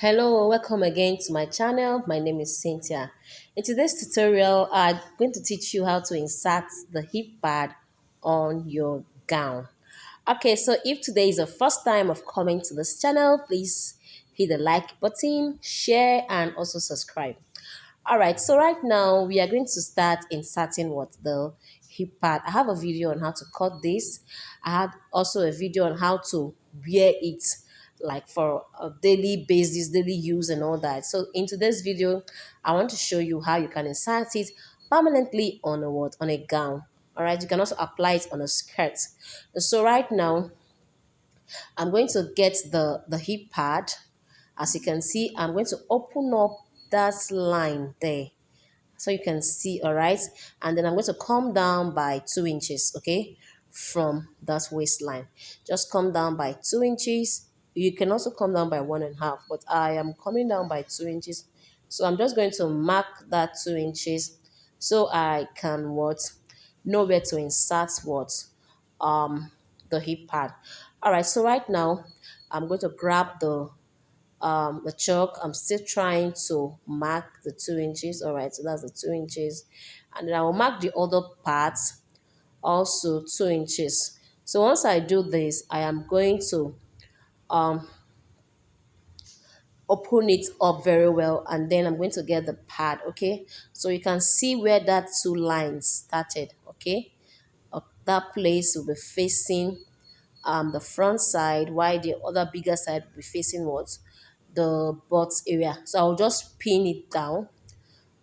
Hello, welcome again to my channel. My name is Cynthia. In today's tutorial, I'm going to teach you how to insert the hip pad on your gown. Okay, so if today is the first time of coming to this channel, please hit the like button, share, and also subscribe. All right, so right now we are going to start inserting what the hip pad. I have a video on how to cut this. I have also a video on how to wear it like for a daily basis, daily use and all that. So in today's video, I want to show you how you can insert it permanently on a what? On a gown. All right, you can also apply it on a skirt. So right now, I'm going to get the hip pad. As you can see, I'm going to open up that line there so you can see, all right, and then I'm going to come down by 2 inches, okay, from that waistline. Just come down by 2 inches. You can also come down by 1.5, but I am coming down by 2 inches, so I'm just going to mark that 2 inches so I can what know where to insert what um the hip pad. All right, so right now I'm going to grab the chalk. I'm still trying to mark the 2 inches. All right, so that's the 2 inches, and then I will mark the other part also 2 inches. So once I do this, I am going to um open it up very well, and then I'm going to get the pad. Okay, so you can see where that two lines started. Okay, that place will be facing the front side, while the other bigger side will be facing what? The butt area. So I'll just pin it down.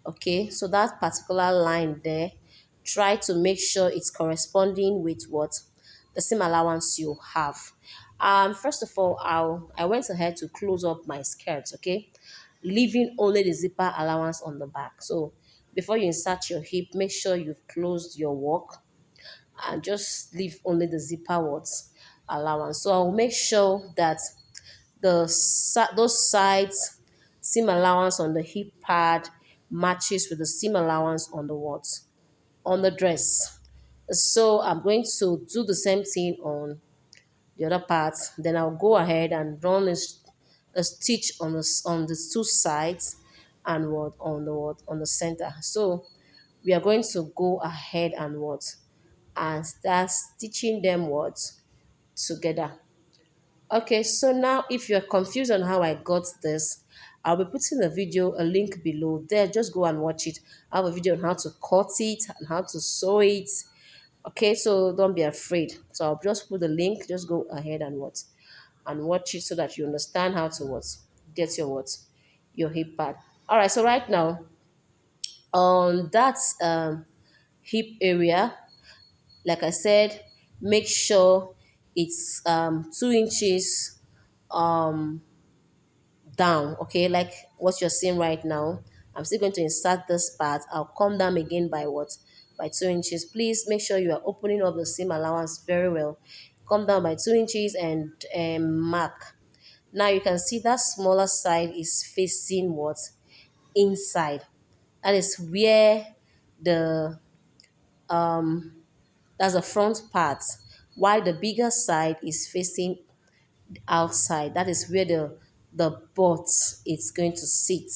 Okay, so that particular line there, try to make sure it's corresponding with what the seam allowance you have. First of all, I went ahead to close up my skirt, okay, leaving only the zipper allowance on the back. So before you insert your hip, make sure you've closed your work and just leave only the zipper words allowance. So I'll make sure that those sides seam allowance on the hip pad matches with the seam allowance on the what? On the dress. So I'm going to do the same thing on the other part. Then I'll go ahead and run a stitch on the two sides and what on the center. So we are going to go ahead and what? And start stitching them what? Together. Okay, so now if you're confused on how I got this, I'll be putting a link below there. Just go and watch it. I have a video on how to cut it and how to sew it. Okay, so don't be afraid. So I'll just put the link. Just go ahead and watch it so that you understand how to get your hip pad. All right, so right now on that hip area, like I said, make sure it's 2 inches um down, okay, like what you're seeing right now. I'm still going to insert this part. I'll come down again by what? By 2 inches. Please make sure you are opening up the seam allowance very well. Come down by 2 inches and mark. Now you can see that smaller side is facing what? Inside. That is where the that's the front part, while the bigger side is facing outside. That is where the butt is going to sit.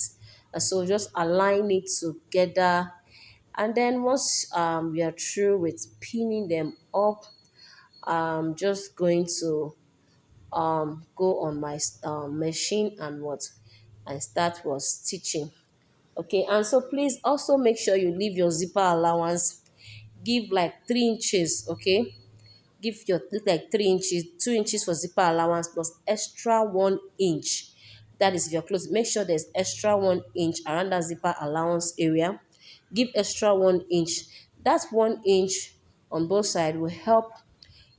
And so just align it together, and then once we are through with pinning them up, I'm just going to go on my machine and start stitching. Okay, and so please also make sure you leave your zipper allowance. Give like 3 inches. Okay, give your look like 3 inches, 2 inches for zipper allowance plus extra 1 inch. That is if you're close. Make sure there's extra 1 inch around that zipper allowance area. Give extra 1 inch. That 1 inch on both sides will help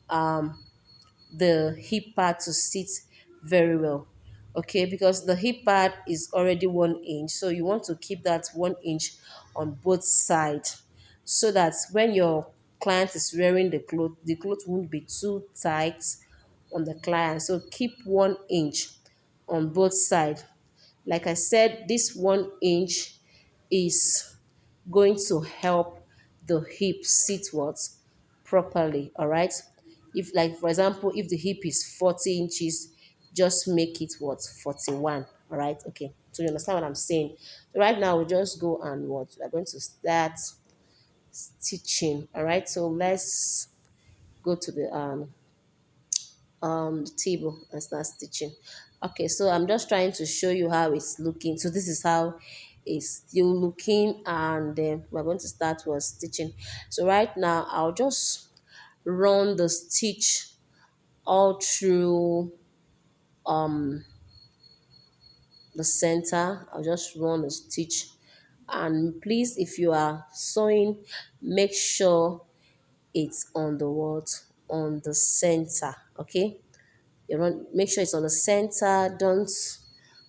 the hip pad to sit very well. Okay, because the hip pad is already 1 inch, so you want to keep that 1 inch on both sides so that when your client is wearing the cloth won't be too tight on the client. So keep 1 inch on both sides. Like I said, this 1 inch is going to help the hip sit what properly. All right, if for example, if the hip is 40 inches, just make it what 41. All right, okay. So you understand what I'm saying? So right now we just go and what we're going to start stitching. All right, so let's go to the table and start stitching. Okay, so I'm just trying to show you how it's looking. So this is how it's still looking, and then we're going to start with stitching. So right now I'll just run the stitch all through the center. I'll just run the stitch, and please, if you are sewing, make sure it's on the what, on the center. Okay, make sure it's on the center. Don't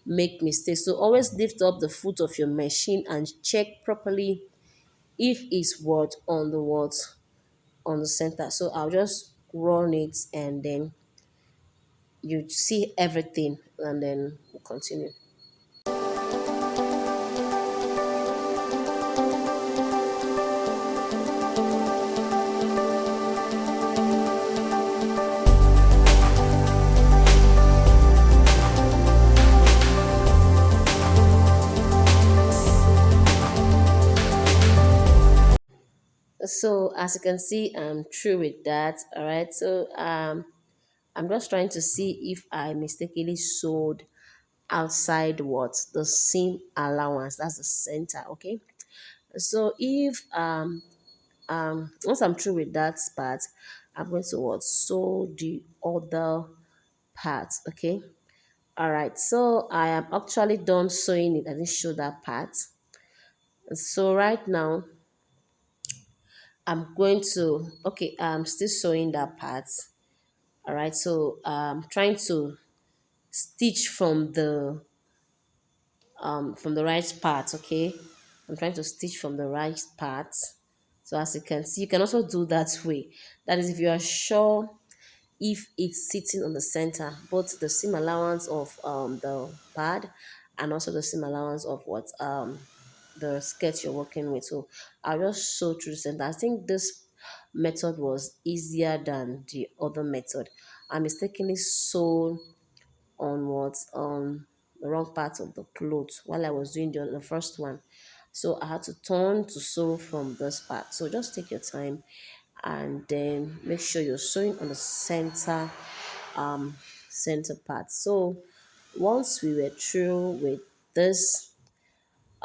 make mistakes. So always lift up the foot of your machine and check properly if it's what, on the center. So I'll just run it, and then you see everything, and then we'll continue. So as you can see, I'm through with that. All right, so I'm just trying to see if I mistakenly sewed outside what, the seam allowance, that's the center. Okay, so if once I'm through with that part, I'm going to what, sew the other part. Okay, all right, so I am actually done sewing it. I didn't show that part. So right now I'm going to, okay, I'm still sewing that part. All right, so trying to stitch from the right part. Okay, I'm trying to stitch from the right part. So as you can see, you can also do that way. That is, if you are sure if it's sitting on the center, both the seam allowance of the pad and also the seam allowance of what, the skirt you're working with. So I'll just sew through the center. I think this method was easier than the other method. I mistakenly sewed on what, the wrong part of the clothes while I was doing the first one. So I had to turn to sew from this part. So just take your time, and then make sure you're sewing on the center part. So once we were through with this,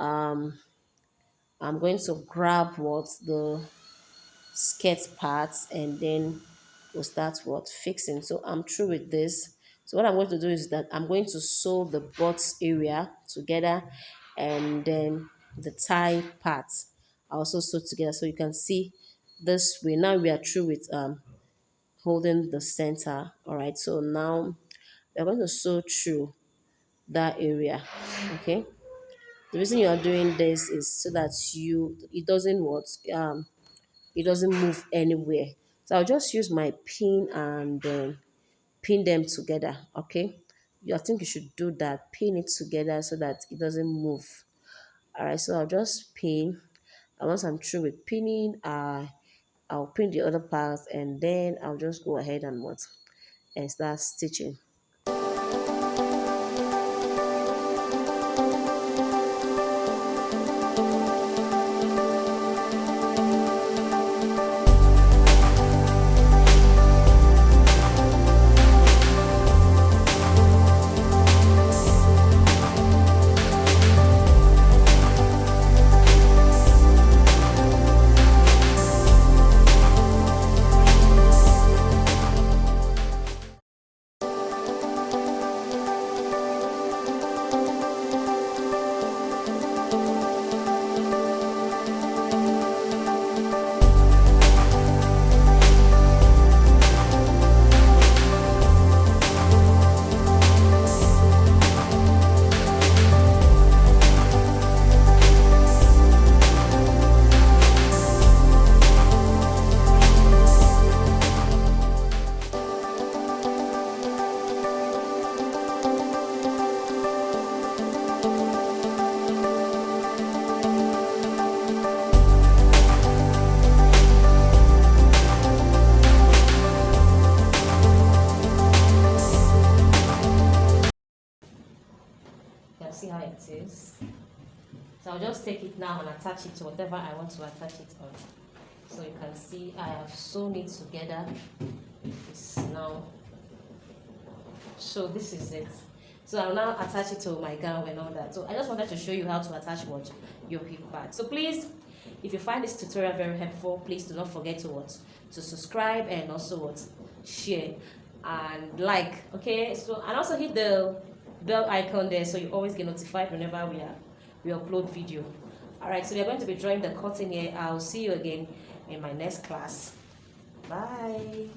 I'm going to grab what, the skirt parts, and then we'll start what, fixing. So I'm through with this. So what I'm going to do is that I'm going to sew the butt area together, and then the tie parts I also sew together, so you can see this way. Now we are through with holding the center. All right, so now we're going to sew through that area. Okay, the reason you are doing this is so that it doesn't what, it doesn't move anywhere. So I'll just use my pin and pin them together. Okay, I think you should do that, pin it together so that it doesn't move. All right, so I'll just pin, and once I'm through with pinning, I'll pin the other part, and then I'll just go ahead and what, and start stitching. now and attach it to whatever I want to attach it on. So you can see I have sewn it together. It's now, so this is it. So I'll now attach it to my gown and all that. So I just wanted to show you how to attach what your hip pad. So please, if you find this tutorial very helpful, please do not forget to to subscribe and also share and like. Okay, so and also hit the bell icon there so you always get notified whenever we upload video. All right, so we are going to be drawing the curtain here. I'll see you again in my next class. Bye.